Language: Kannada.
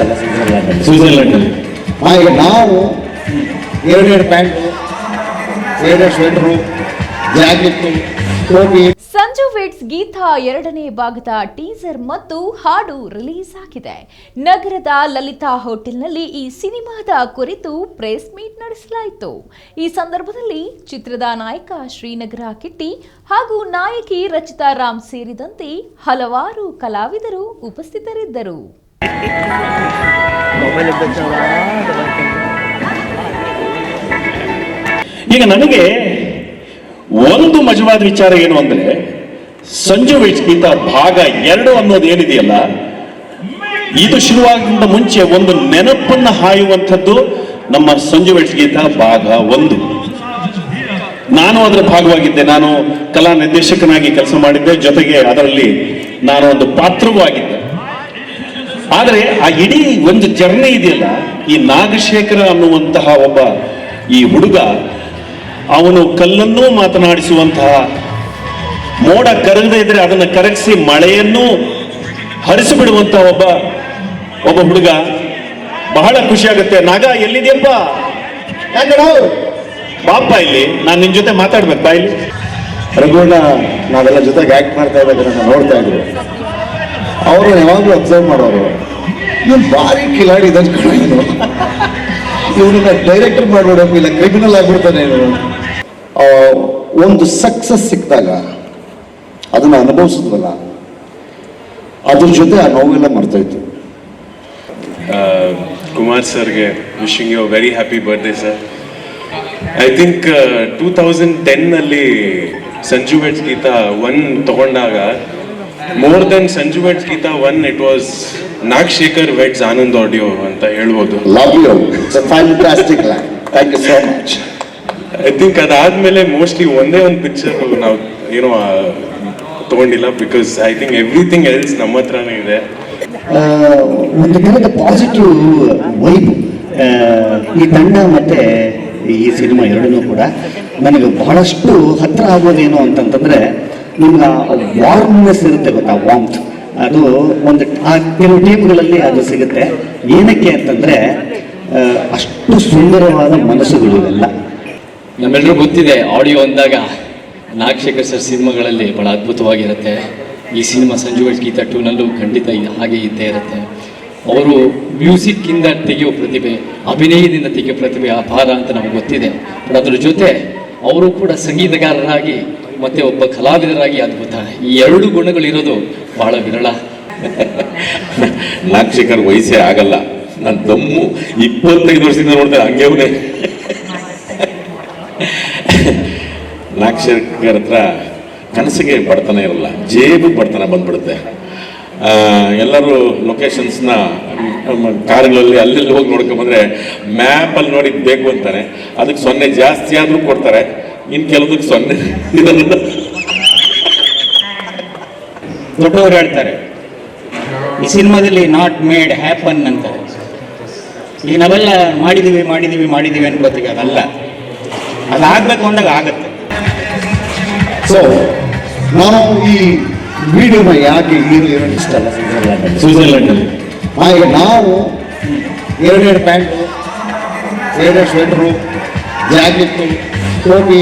ಅಲ್ಲ ಸ್ವಿಟ್ಜರ್ಲ್ಯಾಂಡಲ್ಲಿ. ಈಗ ನಾವು ಎರಡೆರಡು ಪ್ಯಾಂಟು, ಎರಡೆರಡು ಸ್ವೆಟ್ರು, ಜಾಕೆಟ್ಟು, ಟೋಪಿ. ಸಂಜು ವೆಡ್ಸ್ ಗೀತ 2ನೇ ಭಾಗದ ಟೀಸರ್ ಮತ್ತು ಹಾಡು ರಿಲೀಸ್ ಆಗಿದೆ. ನಗರದ ಲಲಿತಾ ಹೋಟೆಲ್ನಲ್ಲಿ ಈ ಸಿನಿಮಾದ ಕುರಿತು ಪ್ರೆಸ್ ಮೀಟ್ ನಡೆಸಲಾಯಿತು. ಈ ಸಂದರ್ಭದಲ್ಲಿ ಚಿತ್ರದ ನಾಯಕ ಶ್ರೀನಗರ ಕಿಟ್ಟಿ ಹಾಗೂ ನಾಯಕಿ ರಚಿತಾ ರಾಮ್ ಸೇರಿದಂತೆ ಹಲವಾರು ಕಲಾವಿದರು ಉಪಸ್ಥಿತರಿದ್ದರು. ಈಗ ನನಗೆ ಒಂದು ಮಜವಾದ ವಿಚಾರ ಏನು ಅಂದ್ರೆ, ಸಂಜು ವೆಡ್ಸ್ ಗೀತ ಭಾಗ 2 ಅನ್ನೋದು ಏನಿದೆಯಲ್ಲ, ಇದು ಶುರುವಾಗಿಂದ ಮುಂಚೆ ಒಂದು ನೆನಪನ್ನ ಹಾಯುವಂಥದ್ದು ನಮ್ಮ ಸಂಜು ವೆಡ್ಸ್ ಗೀತ ಭಾಗ 1. ನಾನು ಅದರ ಭಾಗವಾಗಿದ್ದೆ. ನಾನು ಕಲಾ ನಿರ್ದೇಶಕನಾಗಿ ಕೆಲಸ ಮಾಡಿದ್ದೆ, ಜೊತೆಗೆ ಅದರಲ್ಲಿ ನಾನು ಒಂದು ಪಾತ್ರವೂ ಆಗಿದ್ದೆ. ಆದರೆ ಆ ಇಡೀ ಒಂದು ಜರ್ನಿ ಇದೆಯಲ್ಲ, ಈ ನಾಗಶೇಖರ ಅನ್ನುವಂತಹ ಒಬ್ಬ ಈ ಹುಡುಗ, ಅವನು ಕಲ್ಲನ್ನೂ ಮಾತನಾಡಿಸುವಂತಹ, ಮೋಡ ಕರಗದೇ ಇದ್ರೆ ಅದನ್ನು ಕರಗಿಸಿ ಮಳೆಯನ್ನು ಹರಿಸಿಬಿಡುವಂತಹ ಒಬ್ಬ ಹುಡುಗ. ಬಹಳ ಖುಷಿ ಆಗುತ್ತೆ. ನಾಗ ಎಲ್ಲಿದೆಯಪ್ಪ, ಬಾಪ ಇಲ್ಲಿ, ನಾನು ನಿನ್ ಜೊತೆ ಮಾತಾಡ್ಬೇಕು ಬಾ ಇಲ್ಲಿ. ರಘುವಣ್ಣ ನಾವೆಲ್ಲ ಜೊತೆಗೆ ಆಕ್ಟ್ ಮಾಡ್ತಾ ಇದ್ದಾಗ ನನ್ನ ನೋಡ್ತಾ ಇದ್ರು. ಅವರು ಯಾವಾಗಲೂ ಅಬ್ಸರ್ವ್ ಮಾಡೋರು, ಇವನು ಭಾರಿ ಕಿಲಾಡಿ ಇದ್ದಂತ, ಇವನನ್ನ ಡೈರೆಕ್ಟರ್ ಮಾಡ್ಬಿಡಬೇಕು, ಇಲ್ಲ ಕ್ರಿಮಿನಲ್ ಆಗ್ಬಿಡ್ತಾನೆ ಇವನು. ಒಂದು ಸಕ್ಸಸ್ ಸಿಕ್ಕಿದಾಗ ಅದನ್ನ ಅನುಭವಿಸಿದ್ವಲ್ಲ, ಅದ್ರ ಜೊತೆ ಆ ನೋವೆಲ್ಲ ಮರ್ತೋಯ್ತು. ಕುಮಾರ್ ಸರ್ಗೆ wishing you very happy birthday sir. I think 2010 Sanju weds Geetha 1 ತಗೊಂಡಾಗ, more than Sanju weds Geetha 1, it was Nagashekar weds Anand audio ಅಂತ ಹೇಳ್ಬೋದು. Love you, it's a fantastic line, thank you so much. I think ಅದಾದ್ಮೇಲೆ ಮೋಸ್ಟ್ಲಿ ಒಂದೇ ಒಂದು ಪಿಕ್ಚರ್ ನಾವು ಏನೋ ತಗೊಂಡಿಲ್ಲ, because I think everything else ನಮ್ಮ ಹತ್ರನೇ ಇದೆ. ಒಂದು ಥರದ ಪಾಸಿಟಿವ್ ವೈಬ್ ಈ ತಂಡ ಮತ್ತೆ ಈ ಸಿನಿಮಾ ಎರಡನ್ನೂ ಕೂಡ ನನಗೆ ಬಹಳಷ್ಟು ಹತ್ರ ಆಗೋದೇನು ಅಂತಂತಂದ್ರೆ, ನಿಮ್ಗೆ ವಾರ್ಮ್ನೆಸ್ ಇರುತ್ತೆ ಗೊತ್ತಾ, ವಾಮ್ತ್. ಅದು ಒಂದು ಕೆಲವು ಟೀಮ್ಗಳಲ್ಲಿ ಅದು ಸಿಗುತ್ತೆ. ಏನಕ್ಕೆ ಅಂತಂದ್ರೆ ಅಷ್ಟು ಸುಂದರವಾದ ಮನಸ್ಸುಗಳು ಇವೆಲ್ಲ. ನಮ್ಮೆಲ್ಲರೂ ಗೊತ್ತಿದೆ, ಆಡಿಯೋ ಅಂದಾಗ ನಾಗಶೇಖರ್ ಸರ್ ಸಿನಿಮಾಗಳಲ್ಲಿ ಬಹಳ ಅದ್ಭುತವಾಗಿರುತ್ತೆ. ಈ ಸಿನಿಮಾ ಸಂಜು ವೆಡ್ಸ್ ಗೀತ 2ನಲ್ಲೂ ಖಂಡಿತ ಹಾಗೆ ಇದ್ದೇ ಇರುತ್ತೆ. ಅವರು ಮ್ಯೂಸಿಕ್ಕಿಂದ ತೆಗೆಯೋ ಪ್ರತಿಭೆ, ಅಭಿನಯದಿಂದ ತೆಗೆಯೋ ಪ್ರತಿಭೆ ಅಪಾರ ಅಂತ ನಮಗೆ ಗೊತ್ತಿದೆ. ಬಟ್ ಅದ್ರ ಜೊತೆ ಅವರು ಕೂಡ ಸಂಗೀತಗಾರರಾಗಿ ಮತ್ತೆ ಒಬ್ಬ ಕಲಾವಿದರಾಗಿ ಅದ್ಭುತ. ಈ 2 ಗುಣಗಳಿರೋದು ಬಹಳ ವಿರಳ. ನಾಗಶೇಖರ್ ವಯಸ್ಸೇ ಆಗಲ್ಲ, ನನ್ನ ದಮ್ಮು 25 ವರ್ಷದಿಂದ ನೋಡ್ತಾರೆ ಹಂಗೆ ಅವನೇ. ನಾಗಶೇಖರ್ ಹತ್ರ ಕನಸಿಗೆ ಬಡತನ ಇರಲ್ಲ, ಜೇಬು ಬಡತನ ಬಂದ್ಬಿಡುತ್ತೆ. ಎಲ್ಲರೂ ಲೊಕೇಶನ್ಸ್ನ ಕಾರುಗಳಲ್ಲಿ ಅಲ್ಲೆಲ್ಲಿ ಹೋಗಿ ನೋಡ್ಕೊಂಬಂದ್ರೆ ಮ್ಯಾಪಲ್ಲಿ ನೋಡಿ ಬೇಕು ಅಂತಾನೆ, ಅದಕ್ಕೆ 0 ಜಾಸ್ತಿ ಆದರೂ ಕೊಡ್ತಾರೆ, ಇನ್ನು ಕೆಲವದಕ್ಕೆ 0 ಇದನ್ನು. ದೊಡ್ಡವರು ಹೇಳ್ತಾರೆ ಈ ಸಿನಿಮಾದಲ್ಲಿ ನಾಟ್ ಮೇಡ್ ಹ್ಯಾಪನ್ ಅಂತಾರೆ. ಈಗ ನಾವೆಲ್ಲ ಮಾಡಿದೀವಿ ಅನ್ಕೋತೀವಿ, ಅದಲ್ಲ, ಅದಾಗಬೇಕು ಅಂದಾಗ ಆಗತ್ತೆ. ಸೊ ನಾನು ಈ ವಿಡಿಯೋನ ಯಾಕೆ ಹೀರೋಯಿನ್ ಇಷ್ಟ ಅಲ್ಲ ಸ್ವಿಟ್ಜರ್ಲ್ಯಾಂಡಲ್ಲಿ. ಈಗ ನಾವು ಎರಡೆರಡು ಪ್ಯಾಂಟು, ಎರಡೆರಡು ಸ್ವೆಟ್ರು, ಜಾಕೆಟ್ಟು, ಟೋಪಿ,